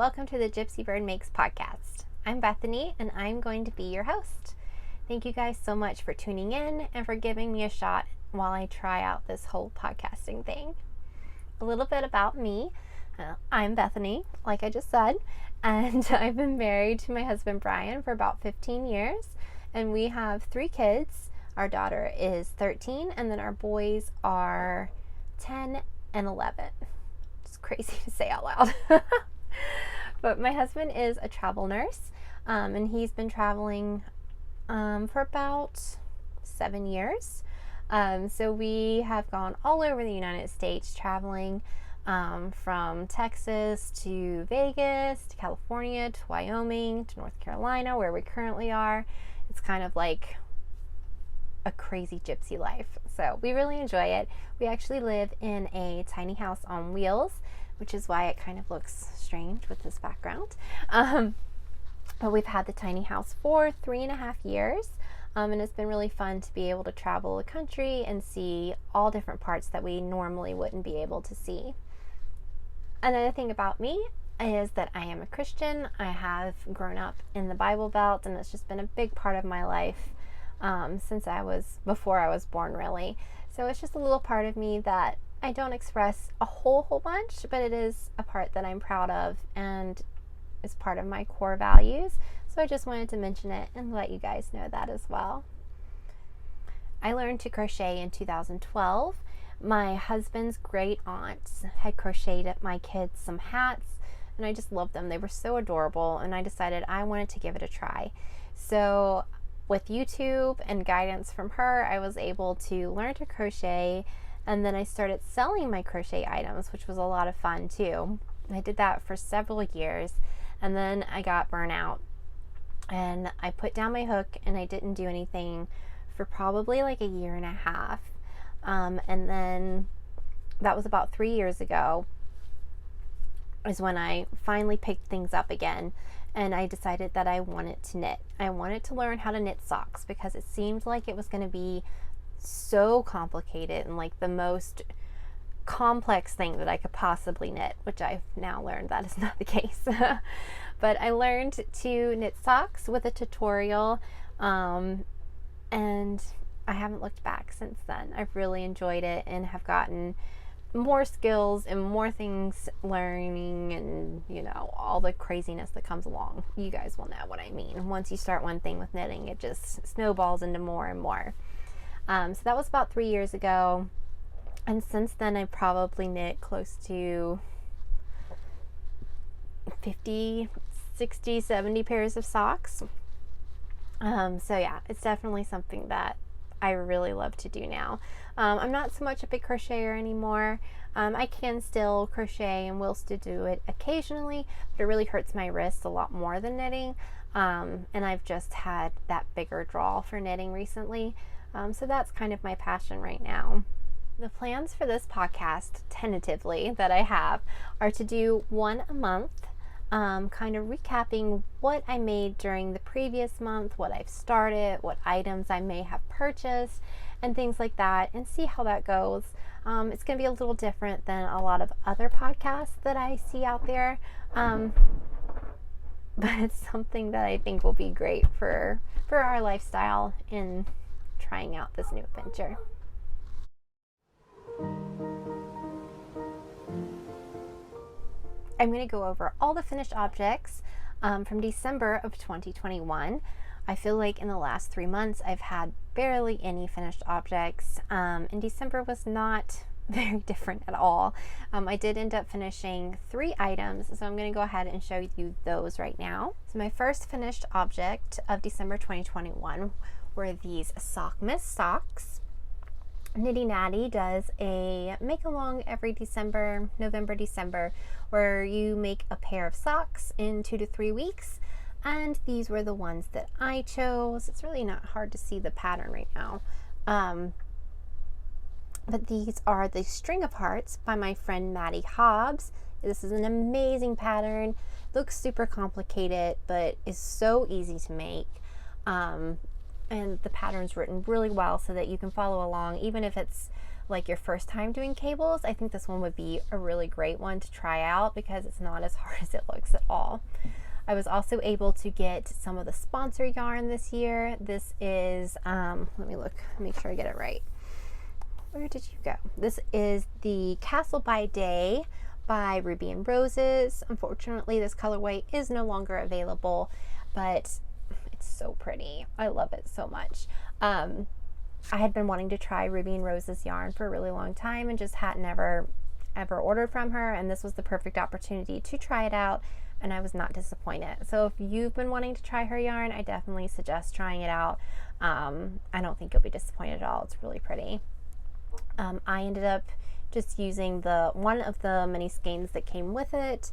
welcome to the Gypsy Bird Makes podcast. I'm Bethany, and I'm going to be your host. Thank you guys so much for tuning in and for giving me a shot while I try out this whole podcasting thing. A little bit about me. I'm Bethany, like I just said, and I've been married to my husband Brian for about 15 years, and we have 3 kids. Our daughter is 13, and then our boys are 10 and 11. It's crazy to say out loud. But my husband is a travel nurse, and he's been traveling for about 7 years. So we have gone all over the United States traveling, from Texas to Vegas to California to Wyoming to North Carolina, where we currently are. It's kind of like a crazy gypsy life. So we really enjoy it. We actually live in a tiny house on wheels, which is why it kind of looks strange with this background. But we've had the tiny house for 3.5 years. And it's been really fun to be able to travel the country and see all different parts that we normally wouldn't be able to see. Another thing about me is that I am a Christian. I have grown up in the Bible Belt, and it's just been a big part of my life since before I was born, really. So it's just a little part of me that I don't express a whole bunch, but it is a part that I'm proud of and is part of my core values. So I just wanted to mention it and let you guys know that as well. I learned to crochet in 2012. My husband's great aunts had crocheted my kids some hats, and I just loved them. They were so adorable, and I decided I wanted to give it a try. So with YouTube and guidance from her, I was able to learn to crochet, and then I started selling my crochet items, which was a lot of fun too. I did that for several years, and then I got burnout, and I put down my hook and I didn't do anything for probably like 1.5 years. And then that was about 3 years ago is when I finally picked things up again, and I decided that I wanted to knit. I wanted to learn how to knit socks because it seemed like it was going to be so complicated and like the most complex thing that I could possibly knit, which I've now learned that is not the case. But I learned to knit socks with a tutorial, and I haven't looked back since then. I've really enjoyed it and have gotten more skills and more things learning, and all the craziness that comes along. You guys will know what I mean. Once you start one thing with knitting, it just snowballs into more and more. So that was about 3 years ago, and since then I've probably knit close to 50, 60, 70 pairs of socks. So yeah, it's definitely something that I really love to do now. I'm not so much a big crocheter anymore. I can still crochet and will still do it occasionally, but it really hurts my wrists a lot more than knitting. And I've just had that bigger draw for knitting recently. So that's kind of my passion right now. The plans for this podcast, tentatively, that I have are to do one a month, kind of recapping what I made during the previous month, what I've started, what items I may have purchased, and things like that, and see how that goes. It's going to be a little different than a lot of other podcasts that I see out there, but it's something that I think will be great for our lifestyle in trying out this new adventure. I'm going to go over all the finished objects from December of 2021. I feel like in the last 3 months I've had barely any finished objects, and December was not very different at all. I did end up finishing 3 items, so I'm going to go ahead and show you those right now. So my first finished object of December 2021 were these Sockmas socks. Nitty Natty does a make along every November, December, where you make a pair of socks in 2 to 3 weeks, and these were the ones that I chose. It's really not hard to see the pattern right now, but these are the String of Hearts by my friend Maddie Hobbs. This is an amazing pattern. Looks super complicated, but is so easy to make. And the pattern's written really well so that you can follow along, even if it's like your first time doing cables, I think this one would be a really great one to try out because it's not as hard as it looks at all. I was also able to get some of the sponsor yarn this year. This is, let me look, make sure I get it right. Where did you go? This is the Castle by Day by Ruby and Roses. Unfortunately, this colorway is no longer available, but it's so pretty. I love it so much. I had been wanting to try Ruby and Roses yarn for a really long time and just hadn't ever ordered from her, and this was the perfect opportunity to try it out, and I was not disappointed. So if you've been wanting to try her yarn, I definitely suggest trying it out. I don't think you'll be disappointed at all. It's really pretty. I ended up just using one of the mini skeins that came with it,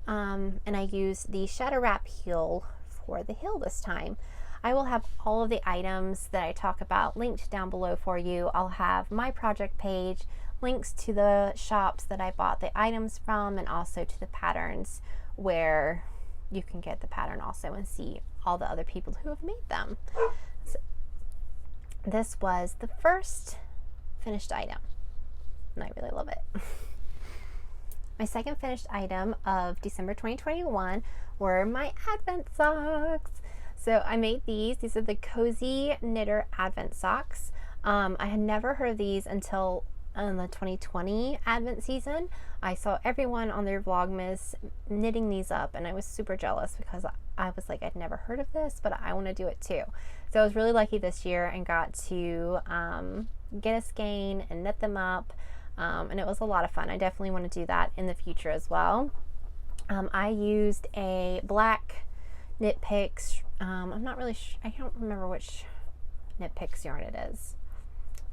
and I used the Shadow Wrap heel for the heel this time. I will have all of the items that I talk about linked down below for you. I'll have my project page, links to the shops that I bought the items from, and also to the patterns where you can get the pattern also and see all the other people who have made them. So this was the first finished item, and I really love it. My second finished item of December 2021 were my Advent socks. So I made these. These are the Cozy Knitter Advent socks. I had never heard of these until the 2020 Advent season. I saw everyone on their Vlogmas knitting these up, and I was super jealous because I was like, I'd never heard of this, but I want to do it too. So I was really lucky this year and got to get a skein and knit them up, and it was a lot of fun. I definitely want to do that in the future as well. I used a black Knit Picks. I'm not really I don't remember which Knit Picks yarn it is.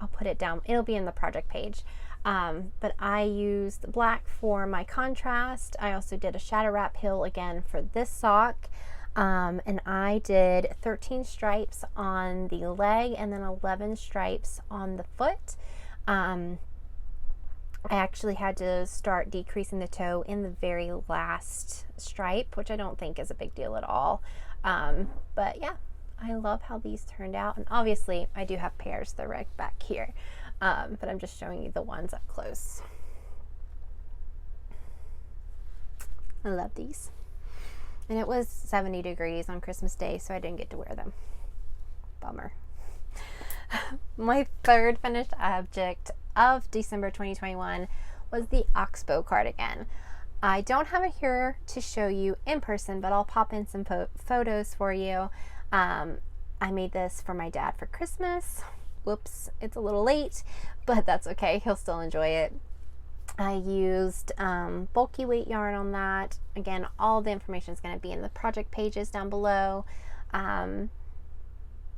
I'll put it down. It'll be in the project page. But I used black for my contrast. I also did a Shadow Wrap heel again for this sock. And I did 13 stripes on the leg and then 11 stripes on the foot. I actually had to start decreasing the toe in the very last stripe, which I don't think is a big deal at all. But yeah, I love how these turned out. And obviously I do have pairs that are right back here, but I'm just showing you the ones up close. I love these. And it was 70 degrees on Christmas Day, so I didn't get to wear them. Bummer. My third finished object of December 2021 was the Oxbow cardigan. I don't have it here to show you in person, but I'll pop in some photos for you. I made this for my dad for Christmas. Whoops, it's a little late, but that's okay. He'll still enjoy it. I used bulky weight yarn on that. Again, all the information is going to be in the project pages down below.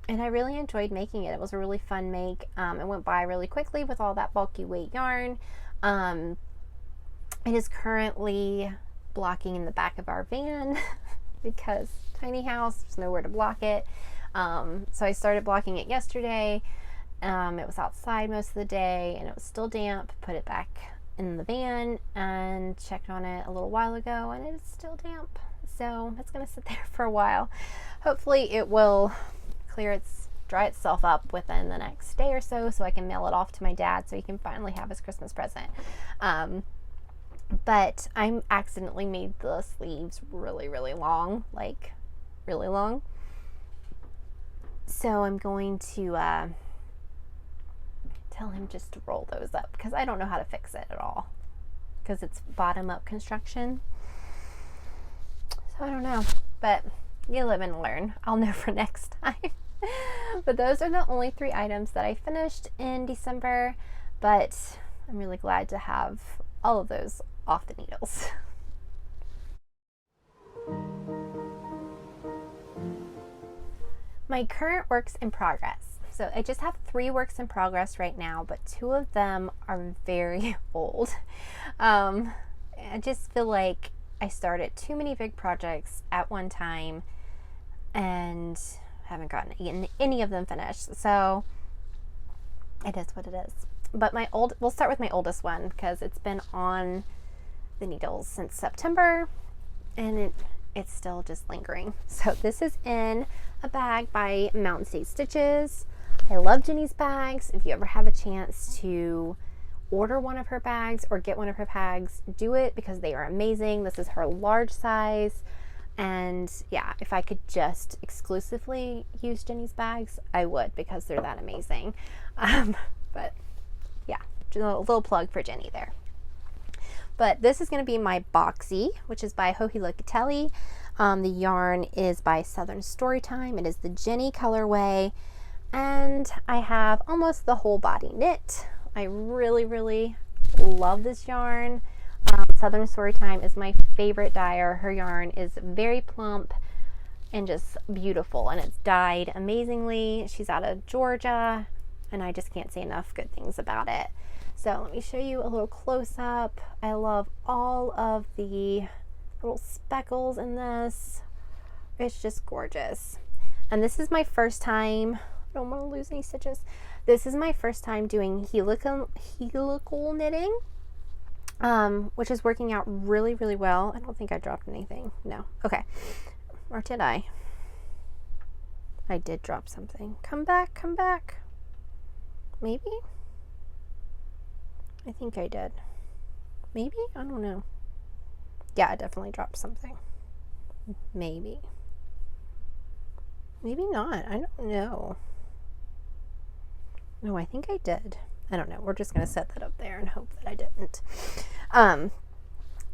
And I really enjoyed making it. It was a really fun make. It went by really quickly with all that bulky weight yarn. It is currently blocking in the back of our van because tiny house, there's nowhere to block it. So I started blocking it yesterday. It was outside most of the day and it was still damp. Put it back in the van and checked on it a little while ago and it is still damp. So it's going to sit there for a while. Hopefully it will dry itself up within the next day or so I can mail it off to my dad so he can finally have his Christmas present. But I accidentally made the sleeves really, really long, like really long. So I'm going to tell him just to roll those up because I don't know how to fix it at all because it's bottom up construction. So I don't know, but you live and learn. I'll know for next time. But those are the only 3 items that I finished in December, but I'm really glad to have all of those off the needles. My current works in progress. So I just have 3 works in progress right now, but 2 of them are very old. I just feel like I started too many big projects at one time and haven't gotten any of them finished. So it is what it is. But we'll start with my oldest one because it's been on the needles since September and it's still just lingering. So this is in a bag by Mountain State Stitches. I love Jenny's bags. If you ever have a chance to order one of her bags or get one of her bags, do it because they are amazing. This is her large size. And yeah, if I could just exclusively use Jenny's bags, I would, because they're that amazing. But yeah, just a little plug for Jenny there. But this is going to be my boxy, which is by Joji Locatelli. The yarn is by Southern Storytime. It is the Jenny colorway. And I have almost the whole body knit. I really, really love this yarn. Southern Storytime is my favorite dyer. Her yarn is very plump and just beautiful, and it's dyed amazingly. She's out of Georgia, and I just can't say enough good things about it. So let me show you a little close-up. I love all of the little speckles in this. It's just gorgeous. And this is my first time, I don't want to lose any stitches. This is my first time doing helical knitting, which is working out really, really well. I don't think I dropped anything. No. Okay. Or did I? I did drop something. Come back, come back. Maybe? I think I did. Maybe? I don't know. Yeah, I definitely dropped something. Maybe. Maybe not. I don't know. No, I think I did. I don't know. We're just going to set that up there and hope that I didn't.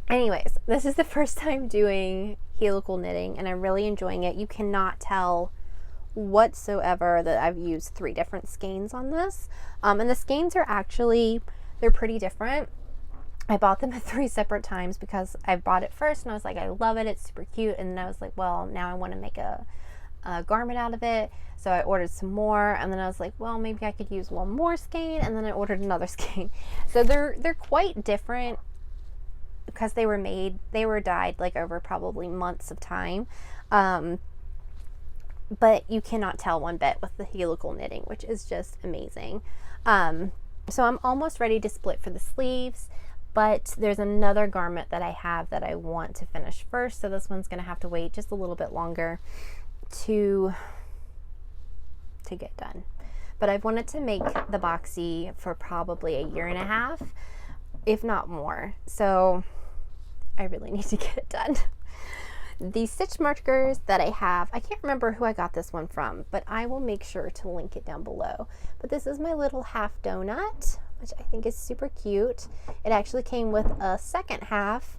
Anyways, this is the first time doing helical knitting, and I'm really enjoying it. You cannot tell whatsoever that I've used 3 different skeins on this. And the skeins are actually, they're pretty different. I bought them at 3 separate times because I bought it first and I was like, I love it. It's super cute. And then I was like, well, now I want to make a garment out of it. So I ordered some more, and then I was like, well, maybe I could use one more skein, and then I ordered another skein. So they're quite different because they were dyed like over probably months of time. But you cannot tell one bit with the helical knitting, which is just amazing. So I'm almost ready to split for the sleeves, but there's another garment that I have that I want to finish first. So this one's gonna have to wait just a little bit longer to get done. But I've wanted to make the boxy for probably 1.5 years, if not more. So I really need to get it done. The stitch markers that I have, I can't remember who I got this one from, but I will make sure to link it down below. But this is my little half donut, which I think is super cute. It actually came with a second half,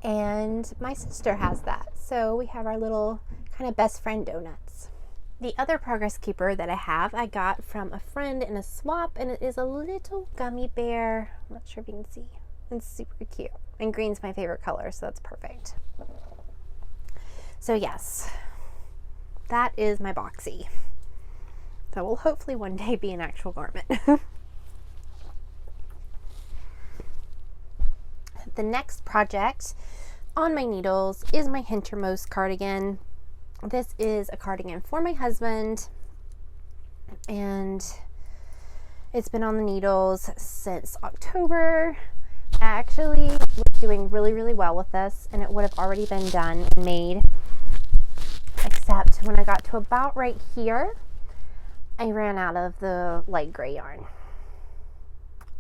and my sister has that. So we have our little kind of best friend donuts. The other progress keeper that I have, I got from a friend in a swap, and it is a little gummy bear. I'm not sure if you can see. It's super cute. And green's my favorite color, so that's perfect. So yes, that is my boxy. That will hopefully one day be an actual garment. The next project on my needles is my Hintermost cardigan. This is a cardigan for my husband, and it's been on the needles since October. I actually was doing really, really well with this, and it would have already been done and made, except when I got to about right here, I ran out of the light gray yarn.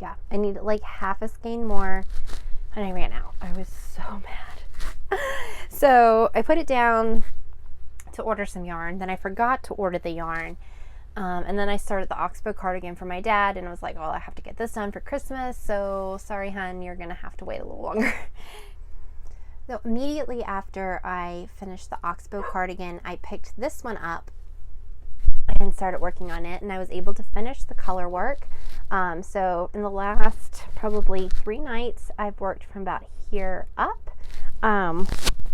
Yeah, I needed like half a skein more, and I ran out. I was so mad. So I put it down to order some yarn. Then I forgot to order the yarn. And then I started the Oxbow cardigan for my dad, and I was like, well, I have to get this done for Christmas, so sorry, hun, you're gonna have to wait a little longer. So immediately after I finished the Oxbow cardigan, I picked this one up and started working on it, and I was able to finish the color work. So in the last probably 3 nights, I've worked from about here up,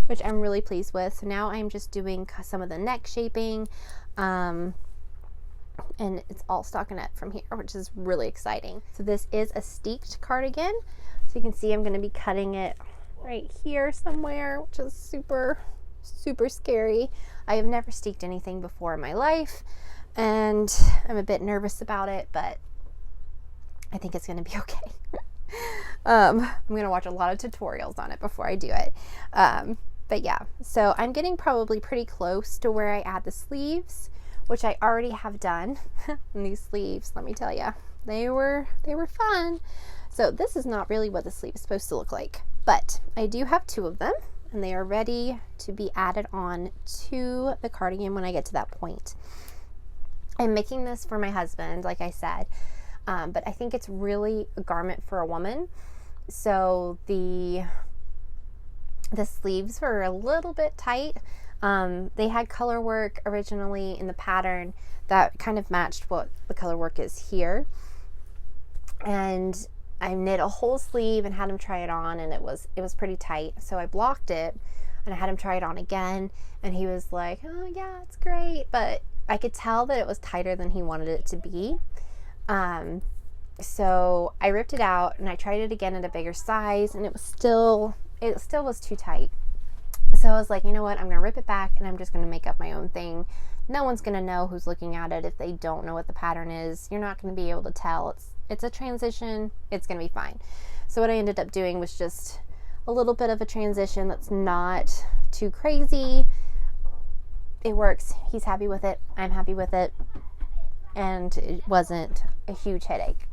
which I'm really pleased with. So now I'm just doing some of the neck shaping, and it's all stockinette from here, which is really exciting. So this is a steeked cardigan. So you can see I'm going to be cutting it right here somewhere, which is super, super scary. I have never steeked anything before in my life, and I'm a bit nervous about it, but I think it's going to be okay. I'm going to watch a lot of tutorials on it before I do it. But yeah, so I'm getting probably pretty close to where I add the sleeves, which I already have done. And these sleeves, let me tell you, they were fun. So this is not really what the sleeve is supposed to look like, but I do have 2 of them, and they are ready to be added on to the cardigan when I get to that point. I'm making this for my husband, like I said, but I think it's really a garment for a woman. So the sleeves were a little bit tight. They had color work originally in the pattern that kind of matched what the color work is here. And I knit a whole sleeve and had him try it on, and it was pretty tight. So I blocked it and I had him try it on again, and he was like, oh yeah, it's great. But I could tell that it was tighter than he wanted it to be. So I ripped it out and I tried it again at a bigger size, and it still was too tight. So I was like, you know what, I'm gonna rip it back and I'm just gonna make up my own thing. No one's gonna know who's looking at it if they don't know what the pattern is. You're not gonna be able to tell. It's a transition. It's gonna be fine. So what I ended up doing was just a little bit of a transition that's not too crazy. It works. He's happy with it. I'm happy with it. And it wasn't a huge headache.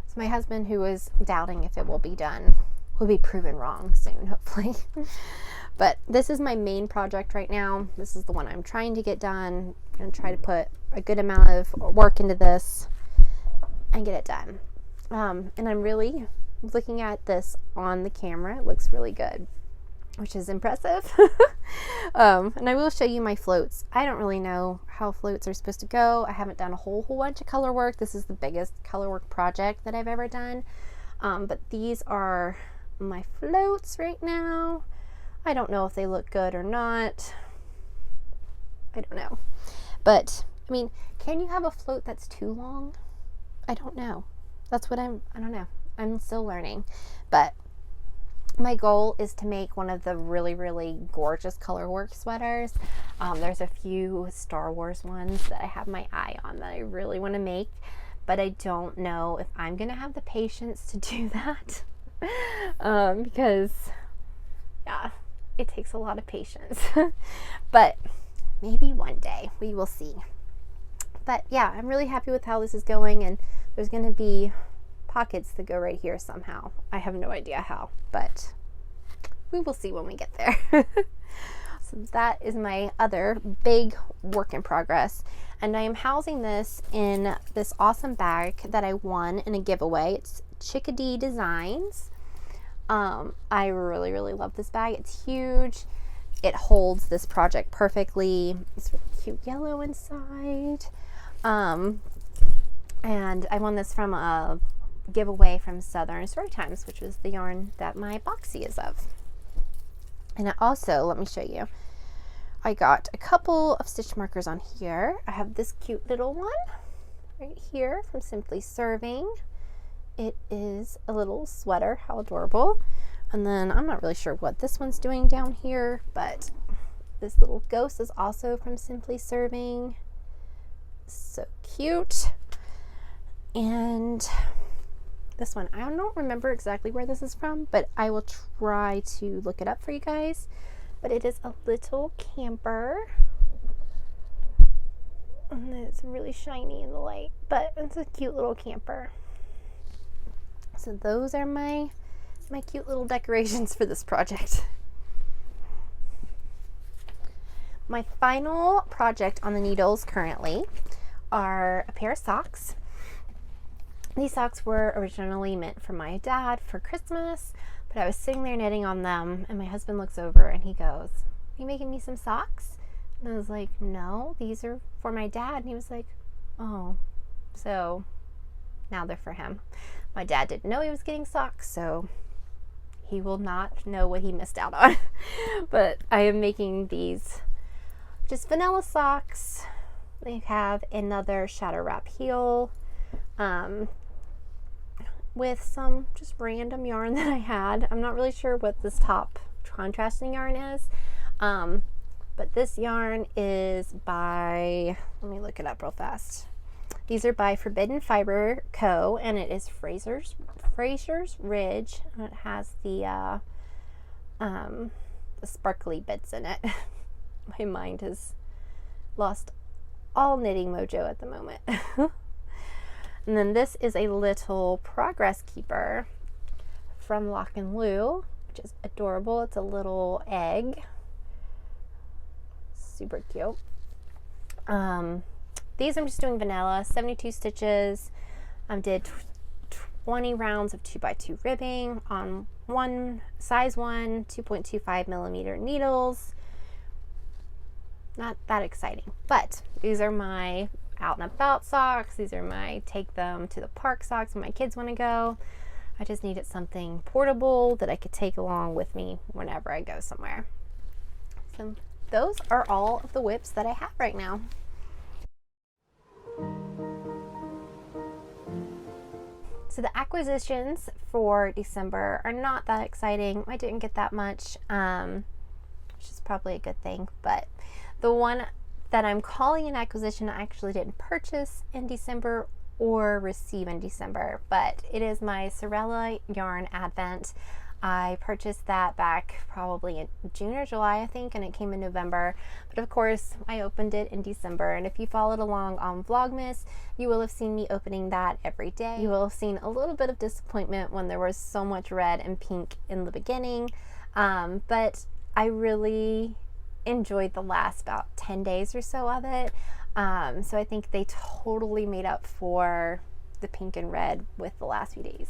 So my husband, who was doubting if it will be done, will be proven wrong soon, hopefully. But this is my main project right now. This is the one I'm trying to get done. I'm going to try to put a good amount of work into this and get it done. And I'm really looking at this on the camera. It looks really good, which is impressive. And I will show you my floats. I don't really know how floats are supposed to go. I haven't done a whole bunch of color work. This is the biggest color work project that I've ever done. But these are my floats right now. I don't know if they look good or not. I don't know. But, I mean, can you have a float that's too long? I don't know. That's what I don't know. I'm still learning. But my goal is to make one of the really, really gorgeous color work sweaters. There's a few Star Wars ones that I have my eye on that I really want to make, but I don't know if I'm going to have the patience to do that. Because, yeah, it takes a lot of patience. But maybe one day we will see. But yeah, I'm really happy with how this is going, and there's going to be pockets that go right here somehow. I have no idea how, but we will see when we get there. So that is my other big work in progress, and I am housing this in this awesome bag that I won in a giveaway. It's Chickadee Designs. I really, really love this bag. It's huge. It holds this project perfectly. It's really cute yellow inside. And I won this from a giveaway from Southern Storytimes, which was the yarn that my boxy is of. And I also, let me show you, I got a couple of stitch markers on here. I have this cute little one right here from Simply Serving. It is a little sweater. How adorable. And then I'm not really sure what this one's doing down here, but this little ghost is also from Simply Serving. So cute. And this one, I don't remember exactly where this is from, but I will try to look it up for you guys. But it is a little camper. And it's really shiny in the light, but it's a cute little camper. So those are my cute little decorations for this project. My final project on the needles currently are a pair of socks. These socks were originally meant for my dad for Christmas, but I was sitting there knitting on them, and my husband looks over and he goes, "Are you making me some socks?" And I was like, "No, these are for my dad." And he was like, "Oh." So now they're for him. My dad didn't know he was getting socks, so he will not know what he missed out on. But I am making these just vanilla socks. They have another shadow wrap heel with some just random yarn that I had. I'm not really sure what this top contrasting yarn is, but this yarn is by, let me look it up real fast. These are by Forbidden Fiber Co., and it is Fraser's Ridge, and it has the sparkly bits in it. My mind has lost all knitting mojo at the moment. And then this is a little progress keeper from Lock and Lou, which is adorable. It's a little egg. Super cute. These I'm just doing vanilla, 72 stitches. Did 20 rounds of 2x2 ribbing on size 1, 2.25 millimeter needles. Not that exciting, but these are my out and about socks. These are my take them to the park socks when my kids want to go. I just needed something portable that I could take along with me whenever I go somewhere. So those are all of the whips that I have right now. So the acquisitions for December are not that exciting. I didn't get that much, which is probably a good thing, but the one that I'm calling an acquisition I actually didn't purchase in December or receive in December, but it is my Sorella yarn advent. I purchased that back probably in June or July, I think, and it came in November. But of course, I opened it in December, and if you followed along on Vlogmas, you will have seen me opening that every day. You will have seen a little bit of disappointment when there was so much red and pink in the beginning, but I really enjoyed the last about 10 days or so of it. So I think they totally made up for the pink and red with the last few days.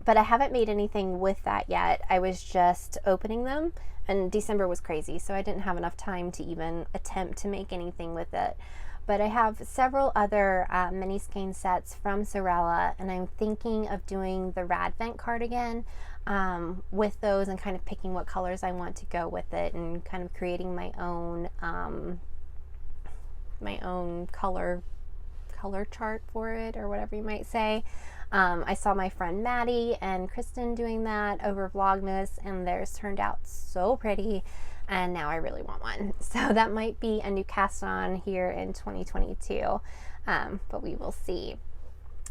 But I haven't made anything with that yet. I was just opening them, and December was crazy, so I didn't have enough time to even attempt to make anything with it. But I have several other mini skein sets from Sorella, and I'm thinking of doing the Radvent cardigan with those and kind of picking what colors I want to go with it and kind of creating my own color chart for it, or whatever you might say. I saw my friend Maddie and Kristen doing that over Vlogmas, and theirs turned out so pretty, and now I really want one. So that might be a new cast on here in 2022, but we will see.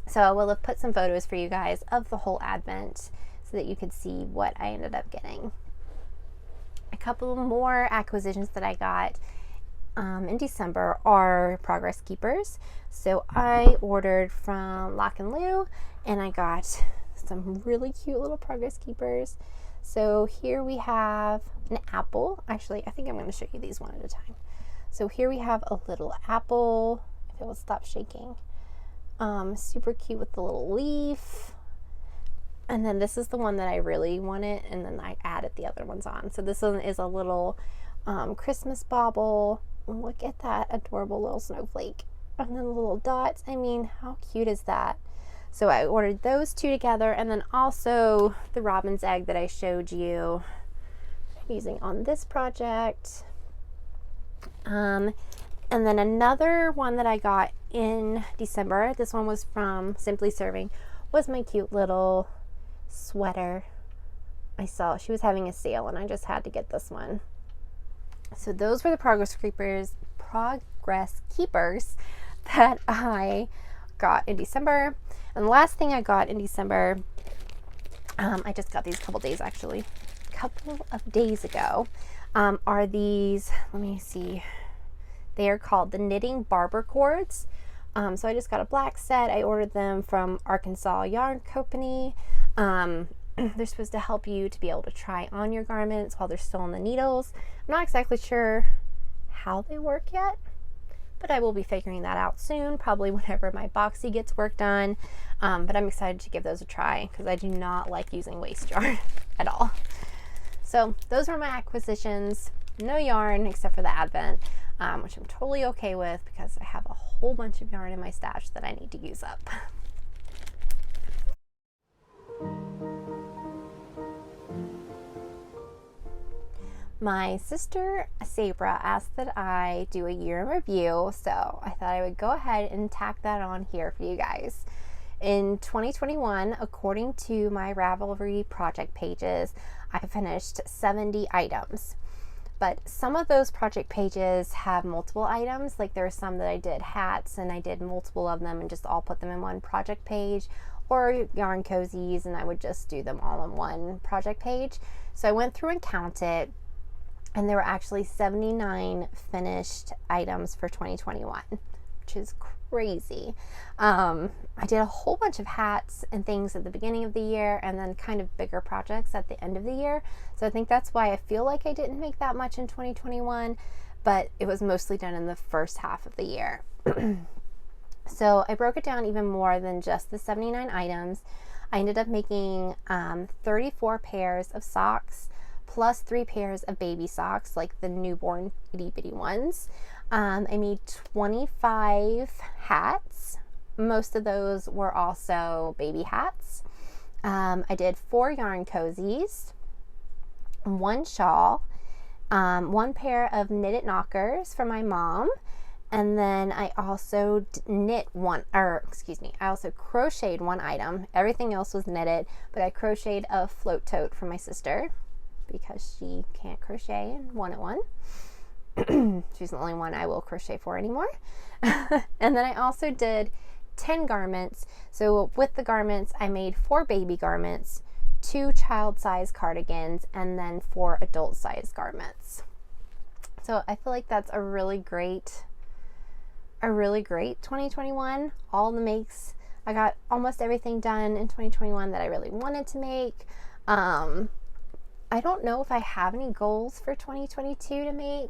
So I will have put some photos for you guys of the whole advent so that you could see what I ended up getting. A couple more acquisitions that I got in December are progress keepers. So I ordered from Lock and Lou, and I got some really cute little progress keepers. So here we have an apple. Actually, I think I'm going to show you these one at a time. So here we have a little apple, if it will stop shaking. Super cute with the little leaf. And then this is the one that I really wanted, and then I added the other ones on. So this one is a little Christmas bauble. Look at that adorable little snowflake. And then the little dots. I mean, how cute is that? So I ordered those two together, and then also the robin's egg that I showed you I'm using on this project. And then another one that I got in December, this one was from Simply Serving, was my cute little sweater. I saw she was having a sale, and I just had to get this one. So those were the progress keepers that I got in December. And the last thing I got in December, I just got these a couple days ago, are these, let me see, they are called the Knitting Barber Cords. So I just got a black set. I ordered them from Arkansas Yarn Company. They're supposed to help you to be able to try on your garments while they're still on the needles. I'm not exactly sure how they work yet, but I will be figuring that out soon, probably whenever my boxy gets work done. But I'm excited to give those a try because I do not like using waste yarn at all. So those were my acquisitions. No yarn except for the advent, which I'm totally okay with because I have a whole bunch of yarn in my stash that I need to use up. My sister Sabra asked that I do a year in review, so I thought I would go ahead and tack that on here for you guys. In 2021, according to my Ravelry project pages, I finished 70 items. But some of those project pages have multiple items, like there are some that I did hats and I did multiple of them and just all put them in one project page, or yarn cozies and I would just do them all in one project page. So I went through and counted, and there were actually 79 finished items for 2021, which which is crazy. I did a whole bunch of hats and things at the beginning of the year, and then kind of bigger projects at the end of the year. So I think that's why I feel like I didn't make that much in 2021, but it was mostly done in the first half of the year. So I broke it down even more than just the 79 items. I ended up making 34 pairs of socks, plus 3 pairs of baby socks, like the newborn itty bitty ones. I made 25 hats. Most of those were also baby hats. I did 4 yarn cozies, 1 shawl, 1 pair of knitted knockers for my mom, and then I also I also crocheted 1 item. Everything else was knitted, but I crocheted a float tote for my sister because she can't crochet and wanted one. She's the only one I will crochet for anymore. And then I also did 10 garments. So with the garments, I made 4 baby garments, 2 child-size cardigans, and then 4 adult-size garments. So I feel like that's a really great 2021. All the makes, I got almost everything done in 2021 that I really wanted to make. I don't know if I have any goals for 2022 to make.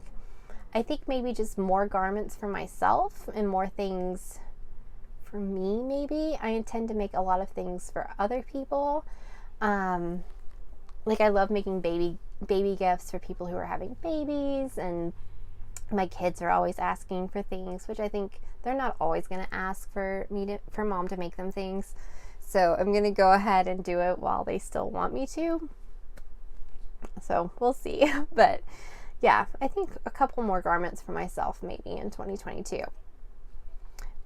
I think maybe just more garments for myself and more things for me, maybe. I intend to make a lot of things for other people. Like I love making baby gifts for people who are having babies, and my kids are always asking for things, which I think they're not always going to ask for mom to make them things. So I'm going to go ahead and do it while they still want me to. So we'll see. But yeah, I think a couple more garments for myself maybe in 2022.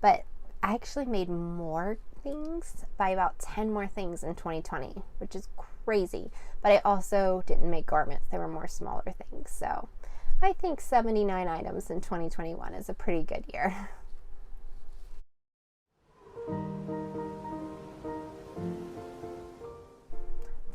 But I actually made more things by about 10 more things in 2020, which is crazy. But I also didn't make garments. They were more smaller things. So I think 79 items in 2021 is a pretty good year.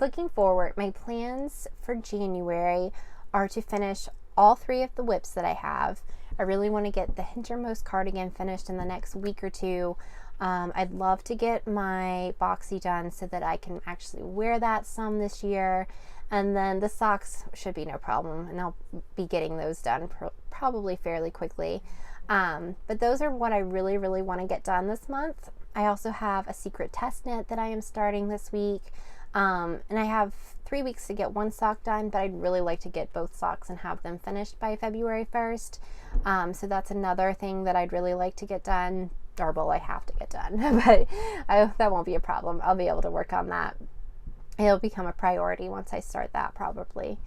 Looking forward, my plans for January are to finish all 3 of the whips that I have. I really want to get the hintermost cardigan finished in the next week or 2. I'd love to get my boxy done so that I can actually wear that some this year. And then the socks should be no problem, and I'll be getting those done probably fairly quickly. But those are what I really, really want to get done this month. I also have a secret test knit that I am starting this week. And I have 3 weeks to get 1 sock done, but I'd really like to get both socks and have them finished by February 1st. So that's another thing that I'd really like to get done, or well, I have to get done, but that won't be a problem. I'll be able to work on that. It'll become a priority once I start that probably.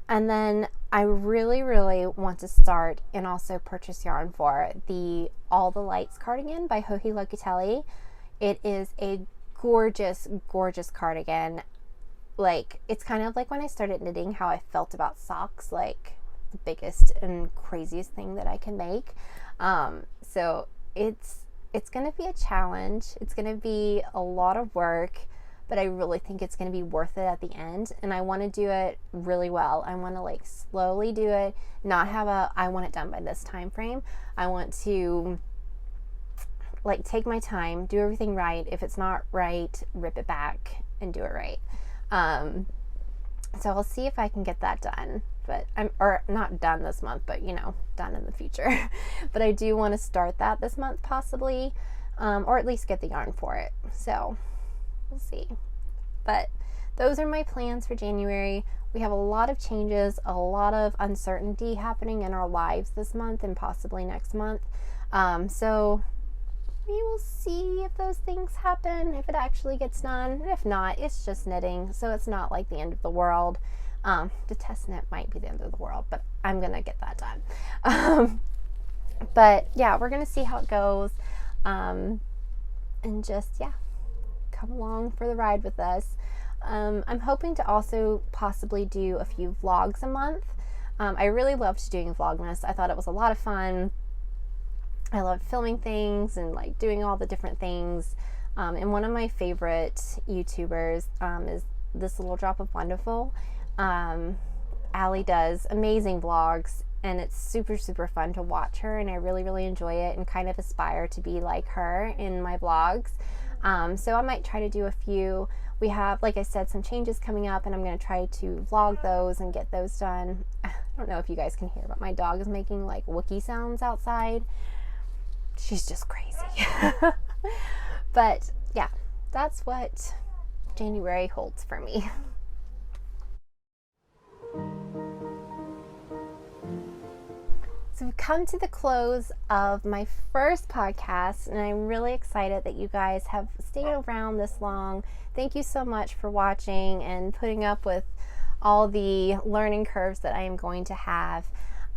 And then I really, really want to start and also purchase yarn for the All the Lights cardigan by Joji Locatelli. It is a gorgeous, gorgeous cardigan. Like, it's kind of like when I started knitting, how I felt about socks, like the biggest and craziest thing that I can make. So it's going to be a challenge. It's going to be a lot of work, but I really think it's going to be worth it at the end. And I want to do it really well. I want to like slowly do it, not have I want it done by this time frame. I want to like take my time, do everything right. If it's not right, rip it back and do it right. So I'll see if I can get that done, or not done this month, but done in the future. But I do want to start that this month possibly, or at least get the yarn for it. So we'll see. But those are my plans for January. We have a lot of changes, a lot of uncertainty happening in our lives this month and possibly next month. So we will see if those things happen, if it actually gets done. If not, it's just knitting, so it's not like the end of the world. The test knit might be the end of the world, but I'm gonna get that done. But yeah, we're gonna see how it goes, and just come along for the ride with us. I'm hoping to also possibly do a few vlogs a month. I really loved doing Vlogmas. I thought it was a lot of fun. I loved filming things and like doing all the different things. And one of my favorite YouTubers is This Little Drop of Wonderful. Allie does amazing vlogs, and it's super, super fun to watch her, and I really, really enjoy it and kind of aspire to be like her in my vlogs. So I might try to do a few. We have, like I said, some changes coming up, and I'm going to try to vlog those and get those done. I don't know if you guys can hear, but my dog is making like Wookiee sounds outside. She's just crazy. But yeah, that's what January holds for me. So we've come to the close of my first podcast, and I'm really excited that you guys have stayed around this long. Thank you so much for watching and putting up with all the learning curves that I am going to have.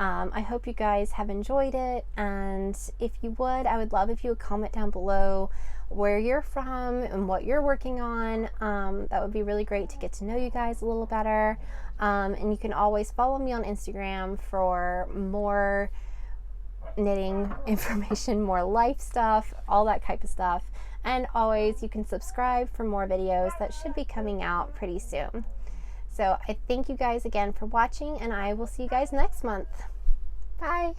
I hope you guys have enjoyed it, and if you would, I would love if you would comment down below where you're from and what you're working on. That would be really great to get to know you guys a little better. And you can always follow me on Instagram for more knitting information, more life stuff, all that type of stuff. And always you can subscribe for more videos that should be coming out pretty soon. So I thank you guys again for watching, and I will see you guys next month. Bye.